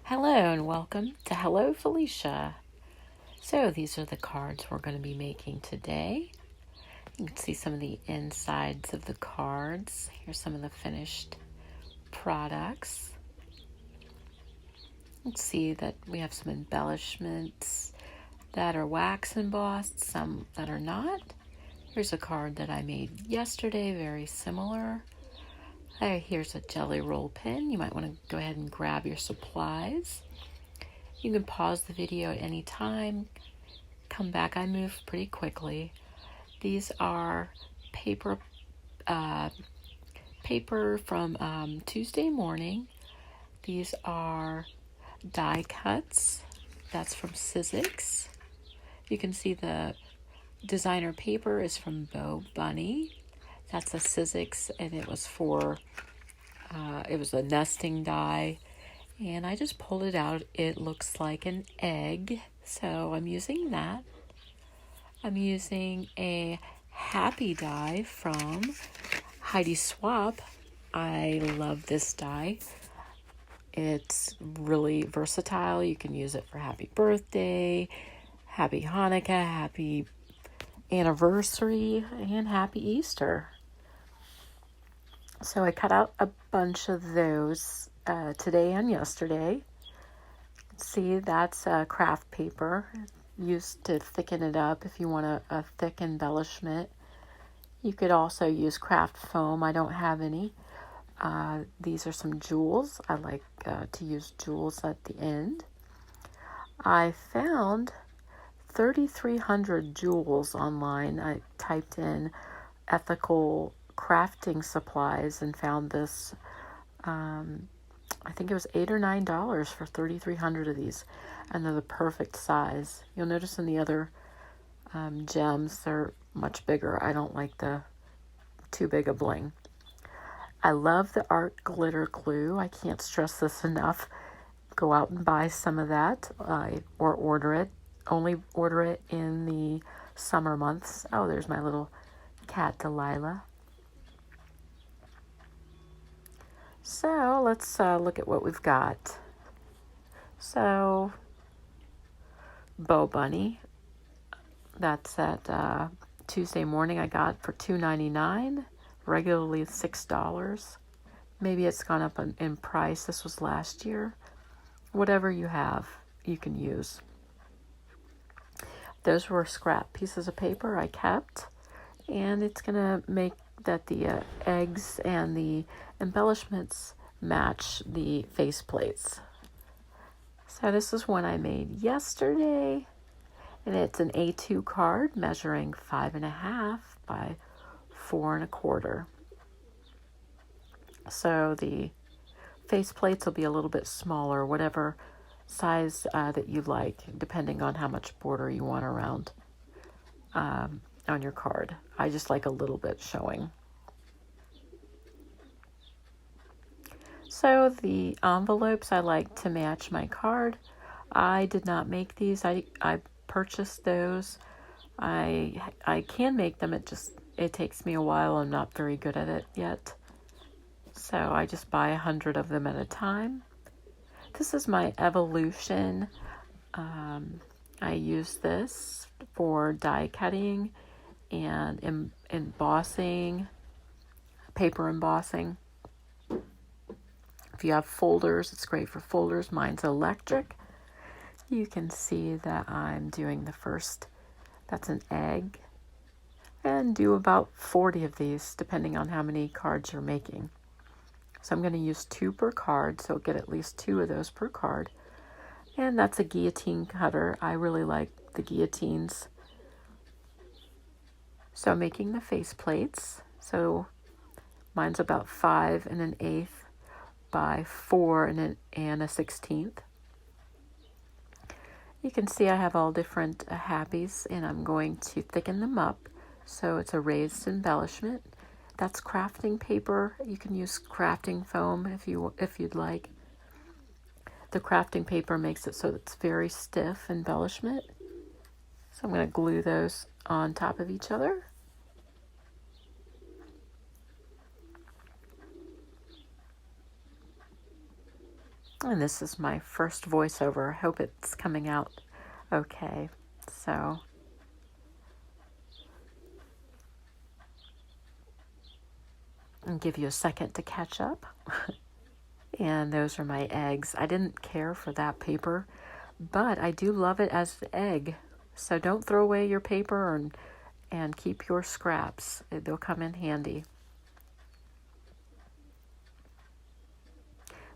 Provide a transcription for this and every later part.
Hello and welcome to Hello Felicia. So these are the cards we're going to be making today. You can see some of the insides of the cards. Here's some of the finished products. You can see that we have some embellishments that are wax embossed, some that are not. Here's a card that I made yesterday, very similar. Here's a jelly roll pin. You might want to go ahead and grab your supplies. You can pause the video at any time. Come back. I move pretty quickly. These are paper from Tuesday morning. These are die cuts. That's from Sizzix. You can see the designer paper is from Bo Bunny. That's a Sizzix, and it was for, it was a nesting die, and I just pulled it out. It looks like an egg, so I'm using that. I'm using a happy die from Heidi Swapp. I love this die. It's really versatile. You can use it for happy birthday, happy Hanukkah, happy anniversary, and happy Easter. So I cut out a bunch of those today and yesterday. See, that's craft paper used to thicken it up if you want a thick embellishment. You could also use craft foam. I don't have any. These are some jewels. I like to use jewels at the end. I found 3,300 jewels online. I typed in ethical crafting supplies and found this. I think it was $8 or $9 for 3,300 of these, and they're the perfect size. You'll notice in the other gems they're much bigger. I don't like the too big a bling. I love the art glitter glue. I can't stress this enough. Go out and buy some of that, or order it. Only order it in the summer months. Oh, there's my little cat Delilah. So let's look at what we've got. So, Bo Bunny, that's at Tuesday morning. I got for $2.99, regularly $6. Maybe it's gone up in price. This was last year. Whatever you have, you can use. Those were scrap pieces of paper I kept, and it's going to make that the eggs and the embellishments match the face plates. So this is one I made yesterday, and it's an A2 card measuring 5.5 by 4.25. So the face plates will be a little bit smaller, whatever size that you like, depending on how much border you want around on your card. I just like a little bit showing. So the envelopes I like to match my card. I did not make these. I purchased those. I can make them. It takes me a while. I'm not very good at it yet. So I just buy 100 of them at a time. This is my Evolution. I use this for die cutting and embossing, paper embossing. If you have folders, it's great for folders. Mine's electric. You can see that I'm doing the first, that's an egg, and do about 40 of these depending on how many cards you're making. So I'm going to use 2 per card, so get at least 2 of those per card. And that's a guillotine cutter. I really like the guillotines. So I'm making the face plates. So mine's about 5 1/8 by 4 1/16. You can see I have all different happies, and I'm going to thicken them up. So it's a raised embellishment. That's crafting paper. You can use crafting foam if you'd like. The crafting paper makes it so it's very stiff embellishment. So I'm going to glue those on top of each other. And this is my first voiceover. I hope it's coming out okay. So, I'll give you a second to catch up. And those are my eggs. I didn't care for that paper, but I do love it as the egg. So don't throw away your paper and keep your scraps. They'll come in handy.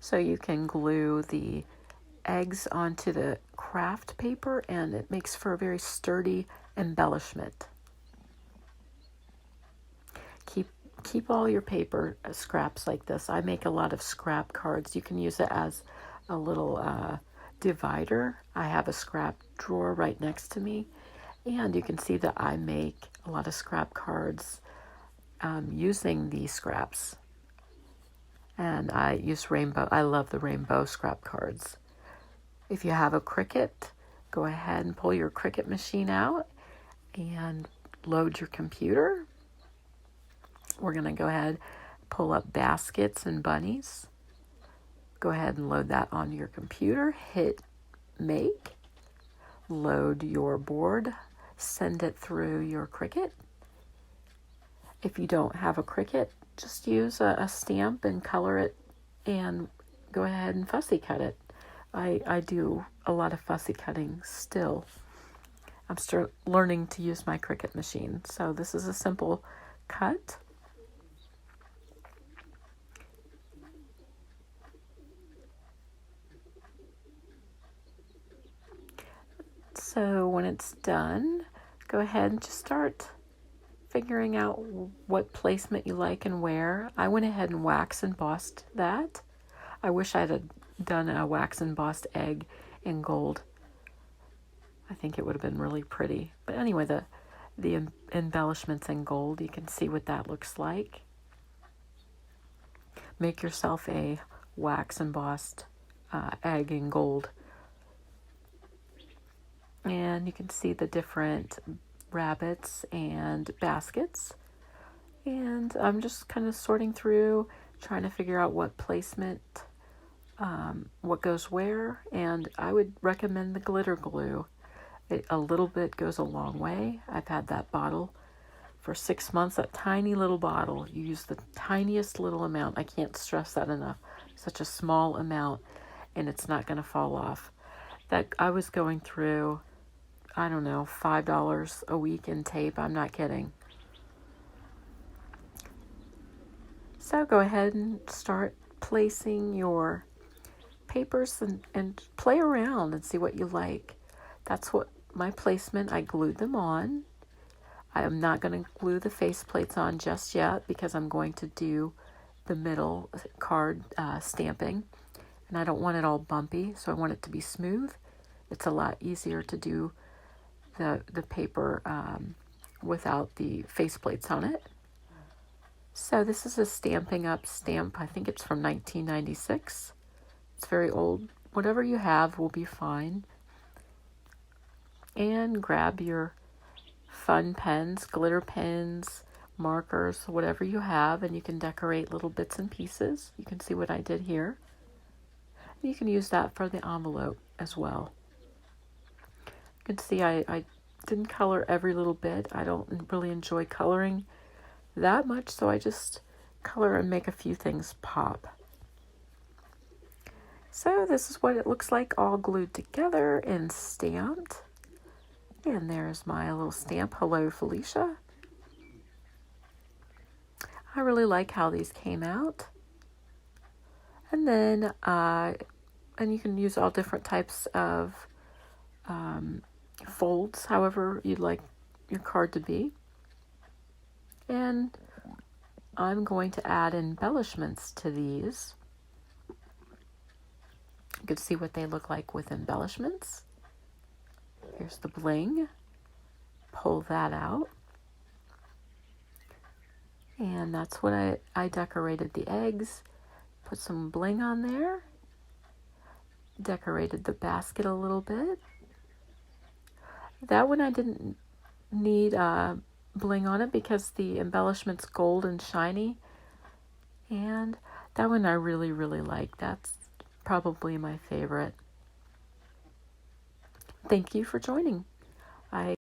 So you can glue the eggs onto the craft paper and it makes for a very sturdy embellishment. Keep all your paper scraps like this. I make a lot of scrap cards. You can use it as a little divider. I have a scrap drawer right next to me, and you can see that I make a lot of scrap cards using these scraps. And I use rainbow. I love the rainbow scrap cards. If you have a Cricut, go ahead and pull your Cricut machine out and load your computer. We're going to go ahead, pull up baskets and bunnies. Go ahead and load that onto your computer. Hit make. Load your board. Send it through your Cricut. If you don't have a Cricut, just use a stamp and color it and go ahead and fussy cut it. I do a lot of fussy cutting still. I'm still learning to use my Cricut machine. So this is a simple cut. So when it's done, go ahead and just start figuring out what placement you like and where. I went ahead and wax embossed that. I wish I had done a wax embossed egg in gold. I think it would have been really pretty. But anyway, the embellishments in gold, you can see what that looks like. Make yourself a wax embossed egg in gold. And you can see the different rabbits and baskets. And I'm just kind of sorting through, trying to figure out what placement, what goes where. And I would recommend the glitter glue. A little bit goes a long way. I've had that bottle for 6 months, that tiny little bottle. You use the tiniest little amount. I can't stress that enough. Such a small amount, and it's not going to fall off. That I was going through, I don't know, $5 a week in tape. I'm not kidding. So go ahead and start placing your papers and play around and see what you like. That's what my placement. I glued them on. I am not going to glue the face plates on just yet because I'm going to do the middle card stamping. And I don't want it all bumpy, so I want it to be smooth. It's a lot easier to do the paper without the face plates on it. So this is a Stampin' Up stamp. I think it's from 1996. It's very old. Whatever you have will be fine. And grab your fun pens, glitter pens, markers, whatever you have, and you can decorate little bits and pieces. You can see what I did here. You can use that for the envelope as well. You can see I didn't color every little bit. I don't really enjoy coloring that much, so I just color and make a few things pop. So this is what it looks like all glued together and stamped. And there's my little stamp, Hello Felicia. I really like how these came out. And then, and you can use all different types of folds, however you'd like your card to be. And I'm going to add embellishments to these. You can see what they look like with embellishments. Here's the bling. Pull that out. And that's what I decorated the eggs. Put some bling on there. Decorated the basket a little bit. That one I didn't need bling on it because the embellishment's gold and shiny. And that one I really, really like. That's probably my favorite. Thank you for joining. I